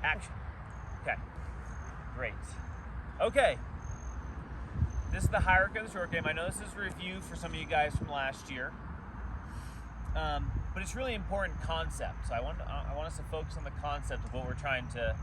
Action. Okay. Great. Okay. This is the hierarchy of the short game. I know this is a review for some of you guys from last year, but it's really important concept. So I want us to focus on the concept of what we're trying to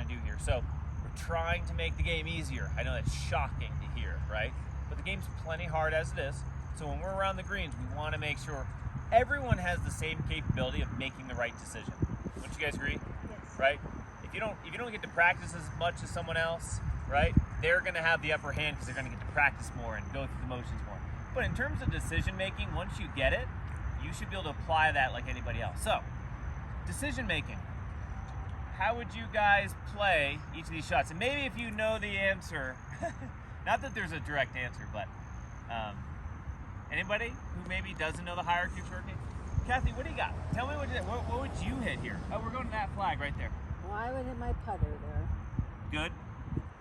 do here. So we're trying to make the game easier. I know that's shocking to hear, right? But the game's plenty hard as it is. So when we're around the greens, we want to make sure everyone has the same capability of making the right decision. Wouldn't you guys agree? Yes. Right? If you don't get to practice as much as someone else, right? They're going to have the upper hand because they're going to get to practice more and go through the motions more. But in terms of decision making, once you get it, you should be able to apply that like anybody else. So, decision making. How would you guys play each of these shots? And maybe if you know the answer, not that there's a direct answer, but anybody who maybe doesn't know the hierarchy of short game? Kathy, what do you got? Tell me what would you hit here? Oh, we're going to that flag right there. Well, I would hit my putter there. Good.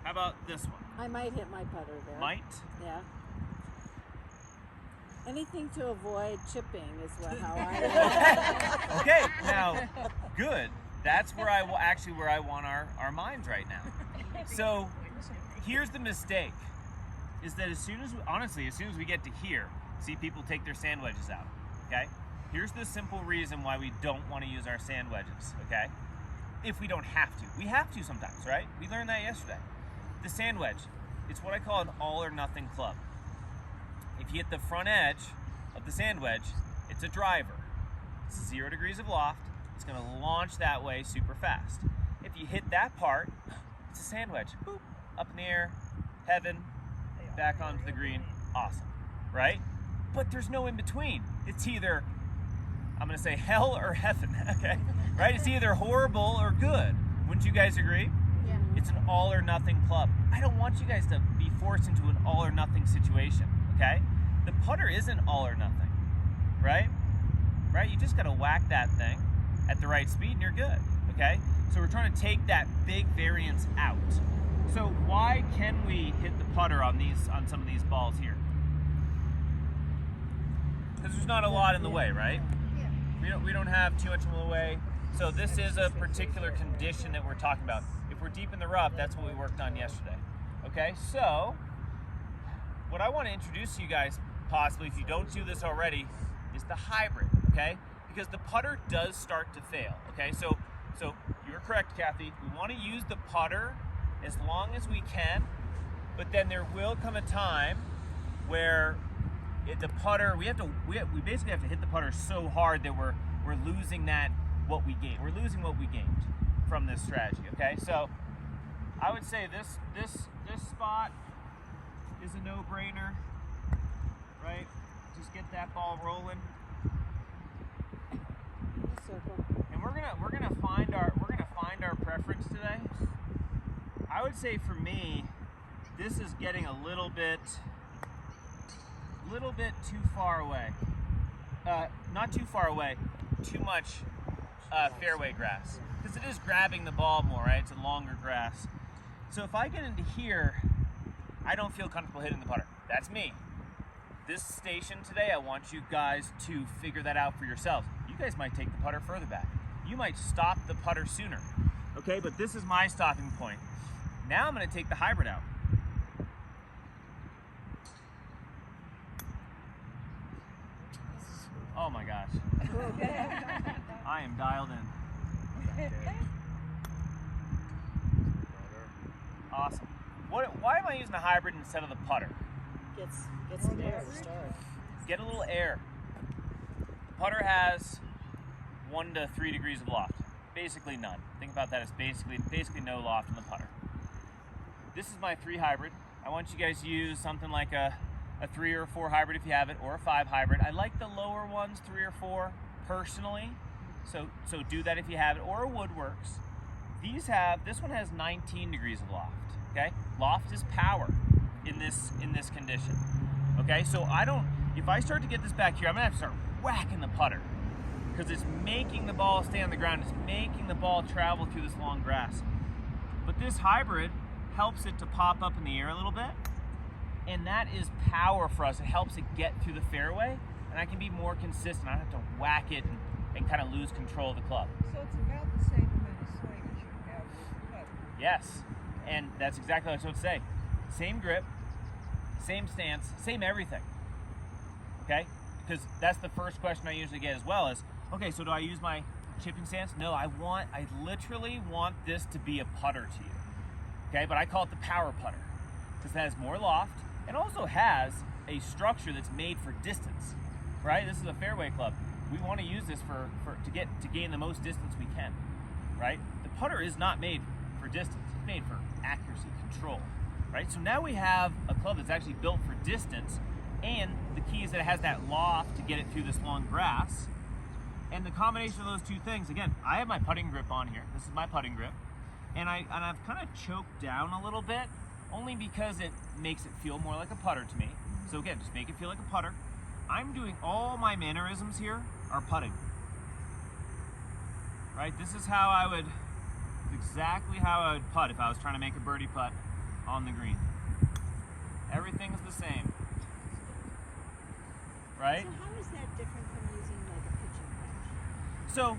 How about this one? I might hit my putter there. Might? Yeah. Anything to avoid chipping is how I. Okay, now, good. That's where I want our minds right now. So, here's the mistake: is that as soon as we get to here, see people take their sand wedges out. Okay. Here's the simple reason why we don't want to use our sand wedges. Okay. If we don't have to, we have to sometimes, right? We learned that yesterday. The sand wedge, it's what I call an all or nothing club. If you hit the front edge of the sand wedge, it's a driver. It's 0 degrees of loft. It's going to launch that way super fast. If you hit that part, it's a sand wedge. Boop, up in the air, heaven, back onto the green. Awesome, right? But there's no in between. It's either, I'm going to say hell or heaven, okay? Right? It's either horrible or good. Wouldn't you guys agree? Yeah. It's an all or nothing club. I don't want you guys to be forced into an all or nothing situation, okay? The putter isn't all or nothing, right? Right? You just got to whack that thing at the right speed and you're good, okay? So we're trying to take that big variance out. So why can we hit the putter on some of these balls here? Because there's not a lot in the way, right? We don't have too much in the way. So this is a particular condition that we're talking about. If we're deep in the rough, that's what we worked on yesterday. Okay, so what I want to introduce to you guys, possibly if you don't do this already, is the hybrid, okay? Because the putter does start to fail, okay? So you're correct, Kathy. We want to use the putter as long as we can, but then there will come a time where the putter, we basically have to hit the putter so hard that we're losing what we gained. We're losing what we gained from this strategy, okay? So I would say this spot is a no-brainer, right? Just get that ball rolling. Circle. And we're gonna find our preference today. I would say for me, this is getting a little bit too far away. Not too far away, too much fairway grass. Because it is grabbing the ball more, right? It's a longer grass. So if I get into here, I don't feel comfortable hitting the putter. That's me. This station today, I want you guys to figure that out for yourselves. You guys might take the putter further back. You might stop the putter sooner. Okay, but this is my stopping point. Now I'm gonna take the hybrid out. Oh my gosh. I am dialed in. Awesome. Why am I using a hybrid instead of the putter? Gets some air to start. Get a little air. The putter has 1 to 3 degrees of loft. Basically none. Think about that as basically no loft in the putter. This is my 3 hybrid. I want you guys to use something like a 3 or a 4 hybrid if you have it, or a 5 hybrid. I like the lower ones, 3 or 4, personally. So do that if you have it, or a wood works. This one has 19 degrees of loft. Okay, loft is power in this condition. Okay, so if I start to get this back here, I'm gonna have to start whacking the putter because it's making the ball stay on the ground. It's making the ball travel through this long grass. But this hybrid helps it to pop up in the air a little bit, and that is power for us. It helps it get through the fairway, and I can be more consistent. I don't have to whack it and kind of lose control of the club. So it's about the same amount of swing as you have Yes, and that's exactly what I was saying. Same grip, same stance, same everything. Okay, because that's the first question I usually get as well is, okay, so do I use my chipping stance? No, I literally want this to be a putter to you. Okay, but I call it the power putter because it has more loft and also has a structure that's made for distance. Right, this is a fairway club. We want to use this to gain the most distance we can. Right, the putter is not made for distance; it's made for accuracy, control. Right, so now we have a club that's actually built for distance, and the key is that it has that loft to get it through this long grass. And the combination of those two things, again, I have my putting grip on here. This is my putting grip, and I've kind of choked down a little bit, only because it makes it feel more like a putter to me. So again, just make it feel like a putter. I'm doing all my mannerisms here are putting. Right, this is exactly how I would putt if I was trying to make a birdie putt on the green. Everything's the same. Right? So how is that different from using like a pitching wedge? So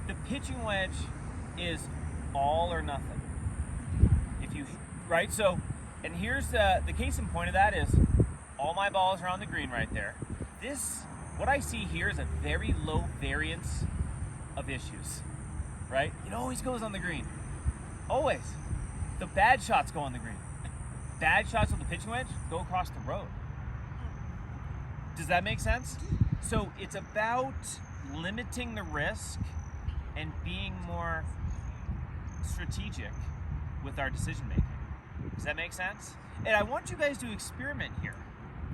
the pitching wedge is all or nothing. Right? So, and here's the case in point of that is all my balls are on the green right there. What I see here is a very low variance of issues. Right? It always goes on the green. Always. The bad shots go on the green. Bad shots with the pitching wedge go across the road. Does that make sense? So it's about limiting the risk and being more strategic with our decision making. Does that make sense? And I want you guys to experiment here.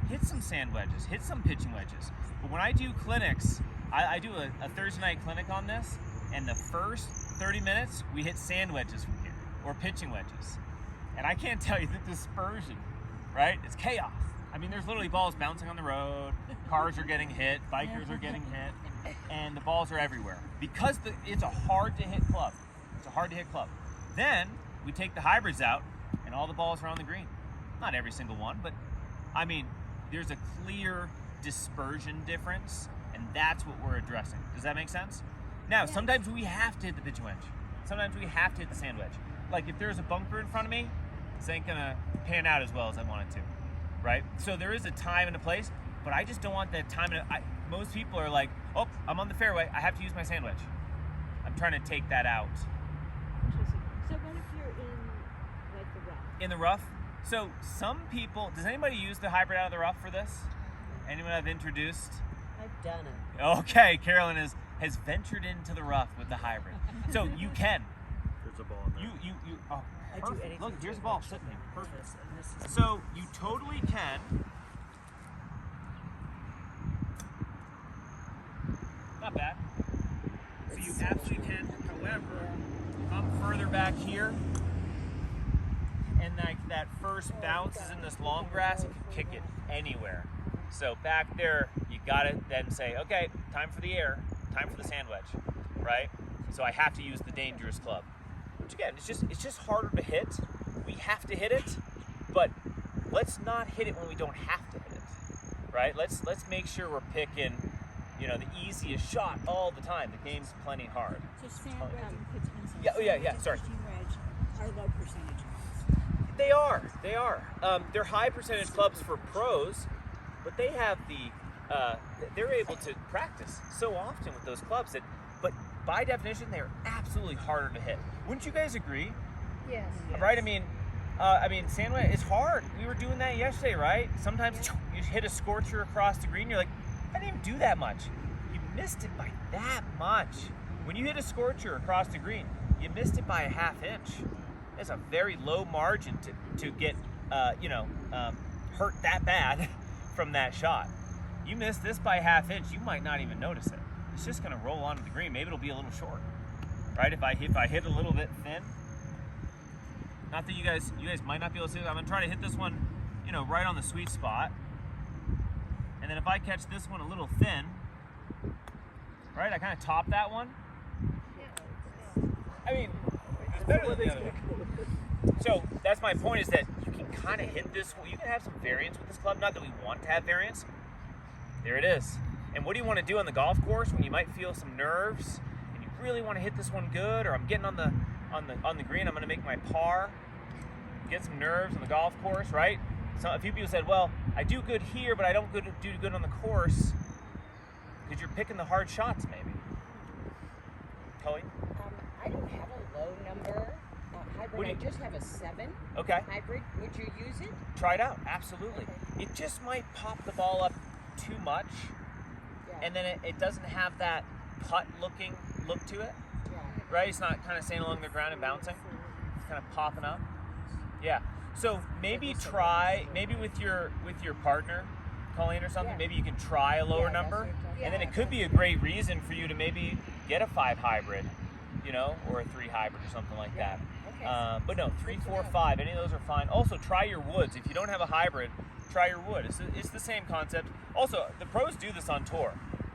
Hit some sand wedges, hit some pitching wedges. But when I do clinics, I do a Thursday night clinic on this, and the first 30 minutes, we hit sand wedges from here, or pitching wedges. And I can't tell you the dispersion, right? It's chaos. I mean, there's literally balls bouncing on the road, cars are getting hit, bikers are getting hit, and the balls are everywhere. Because it's a hard to hit club. It's a hard to hit club. Then, we take the hybrids out, and all the balls are on the green. Not every single one, but I mean, there's a clear dispersion difference, and that's what we're addressing. Does that make sense? Now, sometimes we have to hit the pitching wedge. Sometimes we have to hit the sand wedge. Like if there's a bunker in front of me, this ain't gonna pan out as well as I want it to, right? So there is a time and a place, but I just don't want that time. Most people are like, oh, I'm on the fairway, I have to use my sand wedge. I'm trying to take that out. Interesting. So what if you're in like the rough? In the rough? So some people, does anybody use the hybrid out of the rough for this? Anyone I've introduced? I've done it. Okay, Carolyn has ventured into the rough with the hybrid. So you can. There's a ball in there. Oh, I do perfect. anything Look, here's to the ball it. sitting here. Perfect. And this is So you totally can. Not bad. So you absolutely can. However, come further back here, and like that first bounce is in this long grass, you can kick it anywhere. So back there, you got to then say, okay, time for the air, time for the sand wedge, right? So I have to use the dangerous club. Which again, it's just harder to hit. We have to hit it, but let's not hit it when we don't have to hit it, right? Let's make sure we're picking, the easiest shot all the time. The game's plenty hard. so sand wedge and pitching. Yeah, sorry. Pitching wedge are low percentage. They are. They're high percentage clubs for pros, but they have they're able to practice so often with those clubs but by definition, they are absolutely harder to hit. Wouldn't you guys agree? Yes. Right? I mean, sand wedge is hard. We were doing that yesterday, right? Sometimes you hit a scorcher across the green, you're like, I didn't even do that much. You missed it by that much. When you hit a scorcher across the green, you missed it by a half inch. It's a very low margin to get, hurt that bad from that shot. You miss this by a half inch, you might not even notice it. It's just gonna roll onto the green. Maybe it'll be a little short, right? If I hit a little bit thin, not that you guys might not be able to see it. I'm gonna try to hit this one, right on the sweet spot. And then if I catch this one a little thin, right? I kind of top that one. I mean, it's better than the other one. So that's my point, is that you can kind of hit this. You can have some variance with this club. Not that we want to have variance. There it is. And what do you want to do on the golf course when you might feel some nerves and you really want to hit this one good, or I'm getting on on the green, I'm gonna make my par, get some nerves on the golf course, right? So a few people said, well, I do good here, but I don't do good on the course because you're picking the hard shots, maybe. Colleen? I don't have a low number hybrid. I just have a 7 Okay. hybrid. Would you use it? Try it out, absolutely. Okay. It just might pop the ball up too much, Yeah. and then it doesn't have that putt-looking look to it, Yeah. right? It's not kind of staying along the ground and bouncing. It's kind of popping up. Yeah. So maybe try, maybe with your partner, Colleen, or something, Yeah. maybe you can try a lower Yeah, that's number, what I'm talking and then it about. could be a great reason for you to maybe get a 5 hybrid, you know, or a 3 hybrid or something like Yeah. that. Okay. But no, 3, Good to 4, know. 5, any of those are fine. Also, try your woods. If you don't have a hybrid, try your wood. It's the same concept. Also, the pros do this on tour.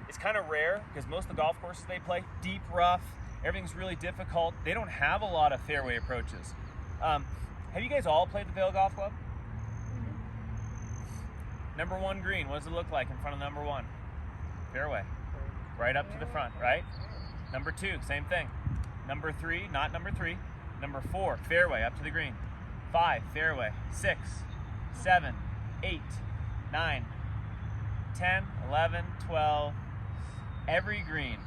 It's kind of rare because most of the golf courses they play, deep rough, everything's really difficult. They don't have a lot of fairway approaches. Have you guys all played the Vail Golf Club? Number 1 green, what does it look like in front of number 1? Fairway. Right up to the front, right? Number 2, same thing. Number 3, not number 3. Number 4, fairway up to the green. 5, fairway. 6, 7, 8, 9, 10, 11, 12. Every green,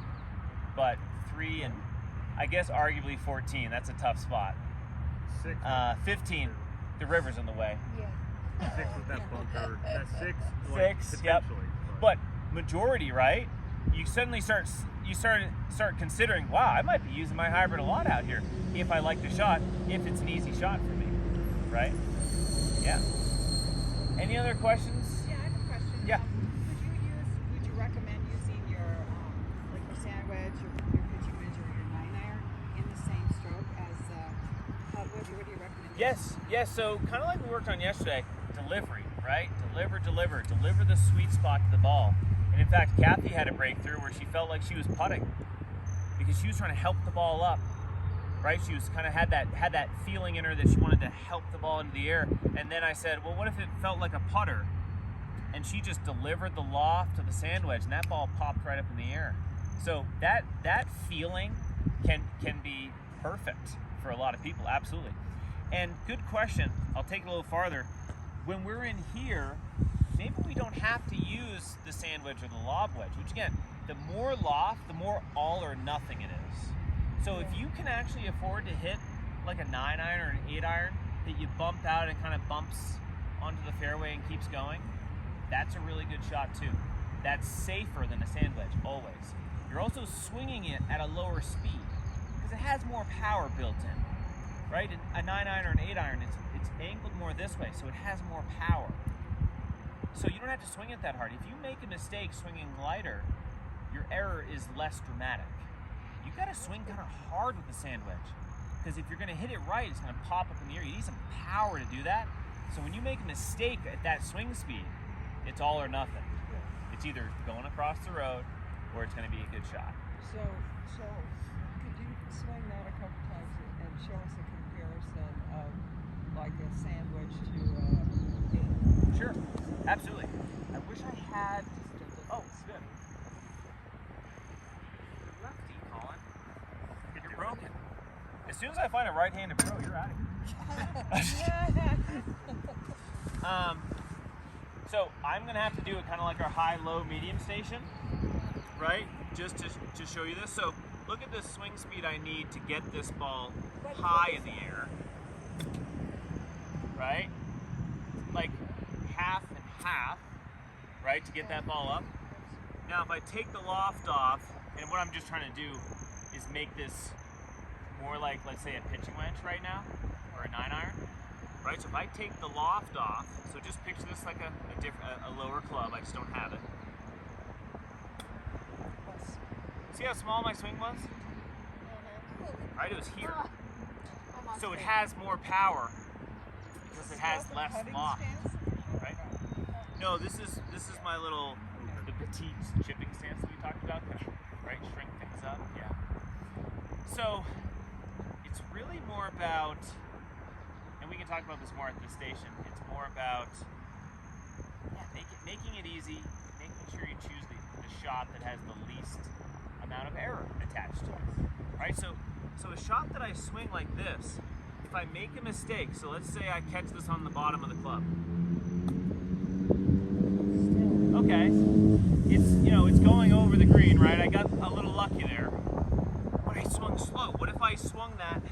but 3 and I guess arguably 14. That's a tough spot. 15, the river's in the way. Yeah. 6 with that bunker. That's 6. 6, yep. But majority, right? You suddenly start considering, wow, I might be using my hybrid a lot out here if I like the shot, if it's an easy shot for me, right? Yeah. Any other questions? Yeah, I have a question. Yeah. Would you recommend using your like your sand wedge, your pitching wedge, or your 9-iron in the same stroke as what do you recommend? Yes. So kind of like we worked on yesterday, delivery, right? Deliver the sweet spot to the ball. And in fact, Kathy had a breakthrough where she felt like she was putting because she was trying to help the ball up, right? She was kind of had that feeling in her that she wanted to help the ball into the air. And then I said, well, what if it felt like a putter? And she just delivered the loft to the sand wedge, and that ball popped right up in the air. So that feeling can be perfect for a lot of people, absolutely. And good question. I'll take it a little farther. When we're in here, maybe we don't have to use the sand wedge or the lob wedge, which again, the more loft, the more all or nothing it is. So if you can actually afford to hit like a 9-iron or an 8-iron that you bump out and kind of bumps onto the fairway and keeps going, that's a really good shot too. That's safer than a sand wedge, always. You're also swinging it at a lower speed because it has more power built in, right? A 9-iron or an 8-iron, it's angled more this way, so it has more power. So you don't have to swing it that hard. If you make a mistake swinging lighter, your error is less dramatic. You gotta swing kind of hard with the sand wedge because if you're gonna hit it right, it's gonna pop up in the air. You need some power to do that. So when you make a mistake at that swing speed, it's all or nothing. It's either going across the road or it's gonna be a good shot. So could you swing that a couple times and show us a comparison of like a sandwich to a Sure, absolutely. I wish I had. Oh, good. Lefty, Colin. You're broken. As soon as I find a right-handed pro, you're out of here. So I'm gonna have to do it kind of like our high, low, medium station, right? Just to show you this. So look at the swing speed I need to get this ball high in the air, right? Like half and half, right, to get that ball up. Now if I take the loft off, and what I'm just trying to do is make this more like, let's say, a pitching wedge right now, or a 9-iron, right? So if I take the loft off, so just picture this like a lower club, I just don't have it. See how small my swing was? Right, it was here. So it has more power because it has less loft, right? No, this is my little, the petite chipping stance that we talked about, right? Shrink things up, yeah. So it's really more about, and we can talk about this more at the station, it's more about making it easy, making sure you choose the shot that has the least amount of error attached to it, right? So So a shot that I swing like this, if I make a mistake, so let's say I catch this on the bottom of the club. Okay, it's going over the green, right? I got a little lucky there, but I swung slow. What if I swung that,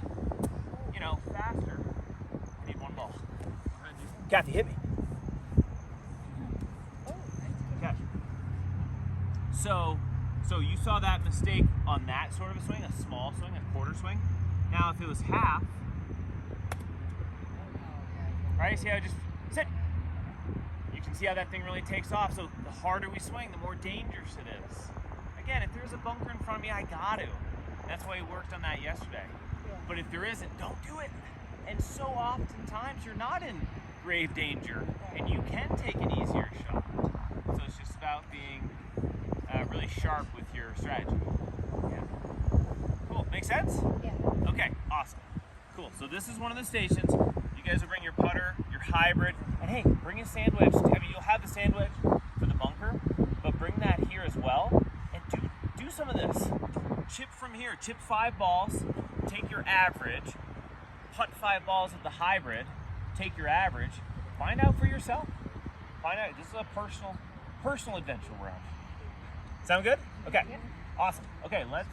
faster? I need one ball. Kathy, hit me. Okay. So you saw that mistake on that sort of a swing, a small swing, a quarter swing. Now if it was half, right? See how I just sit. You can see how that thing really takes off. So the harder we swing, the more dangerous it is. Again, if there's a bunker in front of me, I got to. That's why we worked on that yesterday. But if there isn't, don't do it. And so oftentimes you're not in grave danger, and you can take an easier shot. So it's just about being really sharp with your strategy. Yeah. Cool. Make sense? Yeah. Okay. Awesome. Cool. So this is one of the stations. You guys will bring your putter, your hybrid, and hey, bring a sand wedge. I mean, you'll have the sand wedge for the bunker, but bring that here as well, and do some of this. Chip from here. Chip 5 balls. Take your average. Putt 5 balls at the hybrid. Take your average. Find out for yourself. Find out. This is a personal adventure we're on. Sound good? Okay. Awesome. Okay, let's